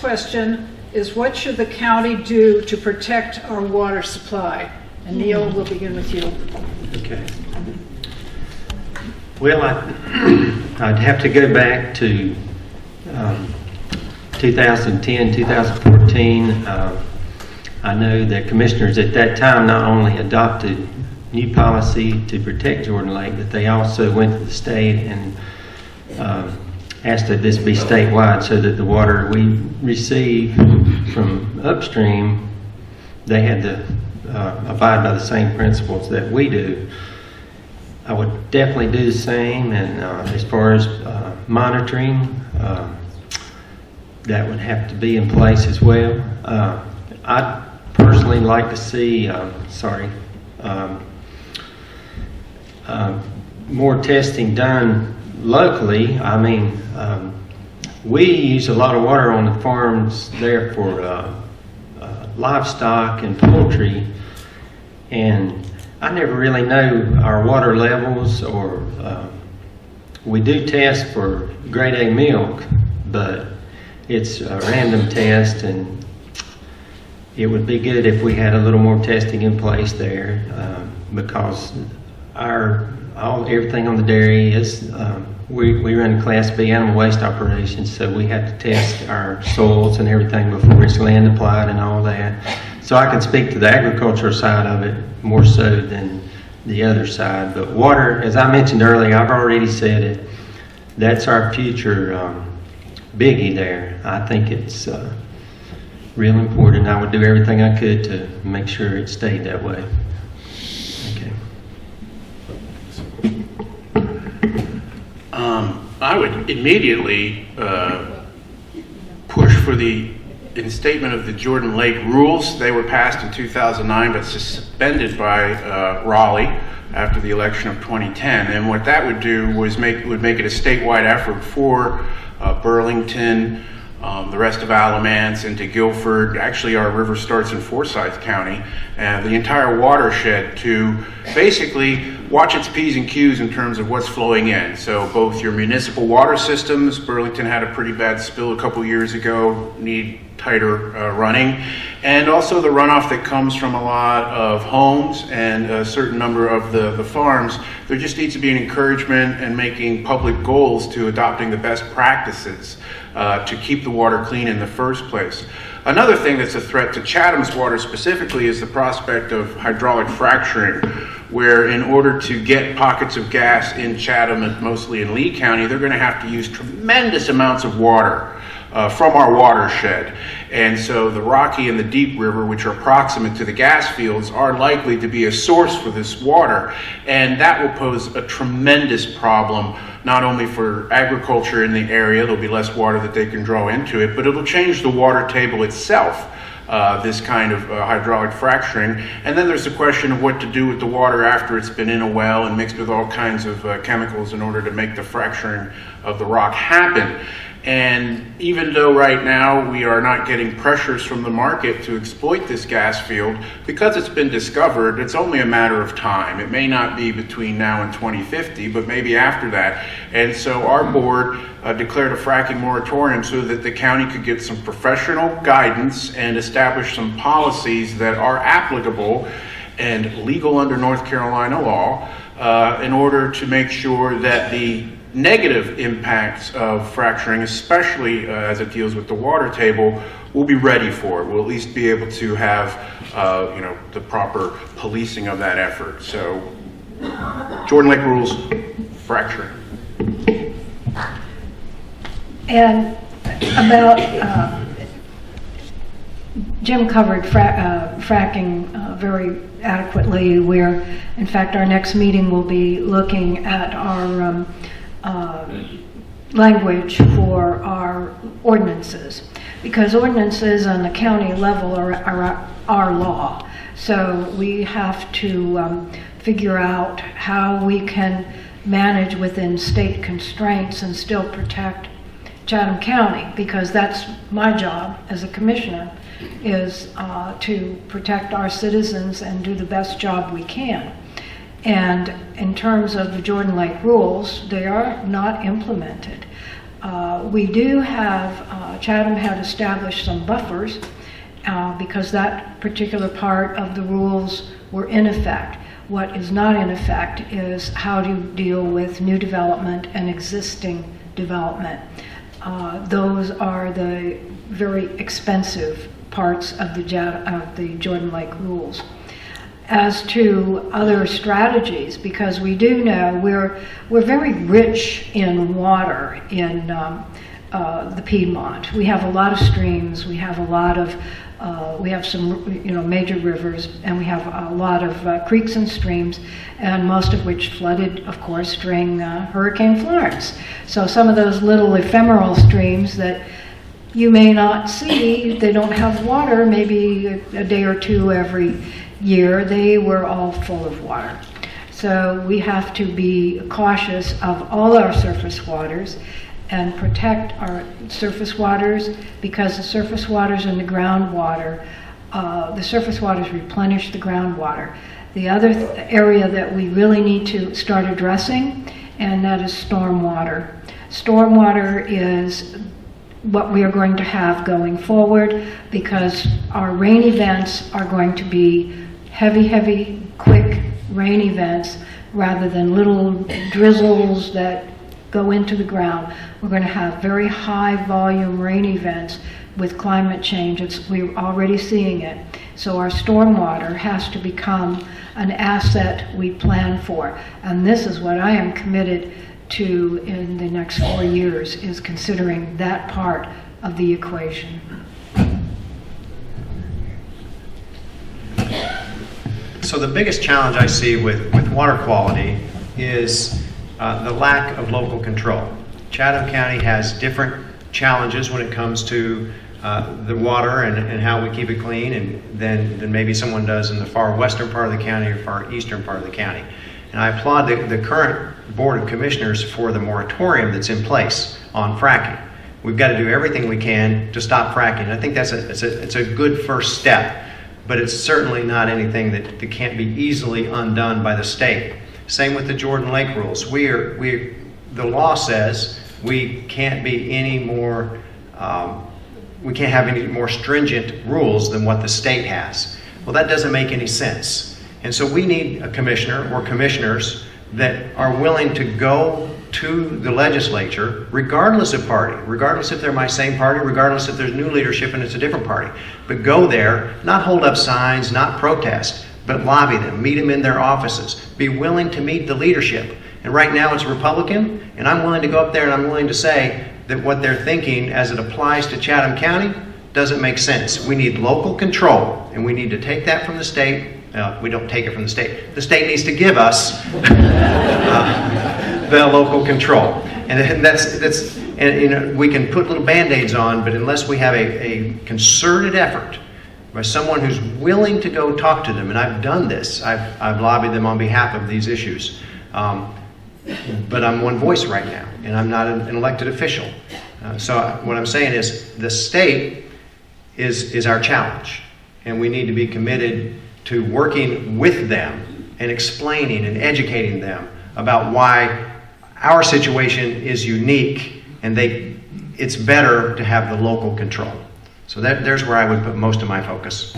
question is, what should the county do to protect our water supply? And Neill, we'll begin with you. Okay. Well, I'd have to go back to 2010, 2014. I know that commissioners at that time not only adopted new policy to protect Jordan Lake, but they also went to the state and asked that this be statewide, so that the water we receive from upstream, they had to abide by the same principles that we do. I would definitely do the same, and as far as monitoring, that would have to be in place as well. I'd personally like to see, more testing done locally. I mean, we use a lot of water on the farms there for livestock and poultry, and I never really know our water levels, or we do test for grade A milk, but it's a random test, and it would be good if we had a little more testing in place there, because everything on the dairy is we run Class B animal waste operations, so we have to test our soils and everything before it's land applied and all that. So I can speak to the agricultural side of it more so than the other side. But water, as I mentioned earlier, I've already said it, that's our future biggie there. I think it's real important. I would do everything I could to make sure it stayed that way. Okay. I would immediately push for the instatement of the Jordan Lake rules. They were passed in 2009 but suspended by Raleigh after the election of 2010. And what that would do was make it a statewide effort for Burlington, the rest of Alamance, into Guilford. Actually, our river starts in Forsyth County, and the entire watershed, to basically watch its P's and Q's in terms of what's flowing in. So both your municipal water systems, Burlington had a pretty bad spill a couple years ago, need tighter running, and also the runoff that comes from a lot of homes and a certain number of the farms. There just needs to be an encouragement and making public goals to adopting the best practices to keep the water clean in the first place. Another thing that's a threat to Chatham's water specifically is the prospect of hydraulic fracturing, where in order to get pockets of gas in Chatham and mostly in Lee County, they're going to have to use tremendous amounts of water from our watershed. And so the Rocky and the Deep River, which are proximate to the gas fields, are likely to be a source for this water. And that will pose a tremendous problem, not only for agriculture in the area, there'll be less water that they can draw into it, but it'll change the water table itself, this kind of hydraulic fracturing. And then there's the question of what to do with the water after it's been in a well and mixed with all kinds of chemicals in order to make the fracturing of the rock happen. And even though right now we are not getting pressures from the market to exploit this gas field, because it's been discovered, it's only a matter of time. It may not be between now and 2050, but maybe after that. And so our board declared a fracking moratorium so that the county could get some professional guidance and establish some policies that are applicable and legal under North Carolina law in order to make sure that the negative impacts of fracturing, especially as it deals with the water table, we'll be ready for it. We'll at least be able to have the proper policing of that effort. So Jordan Lake rules, fracturing. And about Jim covered fracking very adequately, where in fact our next meeting will be looking at our language for our ordinances, because ordinances on the county level are our law. So we have to figure out how we can manage within state constraints and still protect Chatham County, because that's my job as a commissioner, is to protect our citizens and do the best job we can. And in terms of the Jordan Lake rules, they are not implemented. We do have, Chatham had established some buffers because that particular part of the rules were in effect. What is not in effect is how to deal with new development and existing development. Those are the very expensive parts of the Jordan Lake rules. As to other strategies, because we do know we're very rich in water in the Piedmont. We have a lot of streams. We have a lot of we have some major rivers, and we have a lot of creeks and streams, and most of which flooded, of course, during Hurricane Florence. So some of those little ephemeral streams that you may not see, they don't have water, maybe a day or two every year, they were all full of water. So we have to be cautious of all our surface waters and protect our surface waters, because the surface waters and the groundwater, the surface waters replenish the groundwater. The other area that we really need to start addressing, and that is stormwater. Stormwater is what we are going to have going forward, because our rain events are going to be heavy, quick rain events rather than little drizzles that go into the ground. We're going to have very high volume rain events with climate change. We're already seeing it. So our stormwater has to become an asset we plan for. And this is what I am committed to in the next 4 years, is considering that part of the equation. So the biggest challenge I see with water quality is the lack of local control. Chatham County has different challenges when it comes to the water and how we keep it clean than maybe someone does in the far western part of the county or far eastern part of the county. And I applaud the current Board of Commissioners for the moratorium that's in place on fracking. We've got to do everything we can to stop fracking. I think it's a good first step, but it's certainly not anything that can't be easily undone by the state. Same with the Jordan Lake rules. The law says we can't be any more, we can't have any more stringent rules than what the state has. Well, that doesn't make any sense. And so we need a commissioner or commissioners that are willing to go to the legislature, regardless of party, regardless if they're my same party, regardless if there's new leadership and it's a different party. But go there, not hold up signs, not protest, but lobby them, meet them in their offices, be willing to meet the leadership. And right now it's Republican, and I'm willing to go up there and I'm willing to say that what they're thinking as it applies to Chatham County doesn't make sense. We need local control, and we need to take that from the state. We don't take it from the state. The state needs to give us the local control. And that's we can put little Band-Aids on, but unless we have a concerted effort by someone who's willing to go talk to them, and I've done this, I've lobbied them on behalf of these issues, but I'm one voice right now, and I'm not an elected official. So what I'm saying is the state is our challenge, and we need to be committed to working with them and explaining and educating them about why our situation is unique and it's better to have the local control. So there's where I would put most of my focus.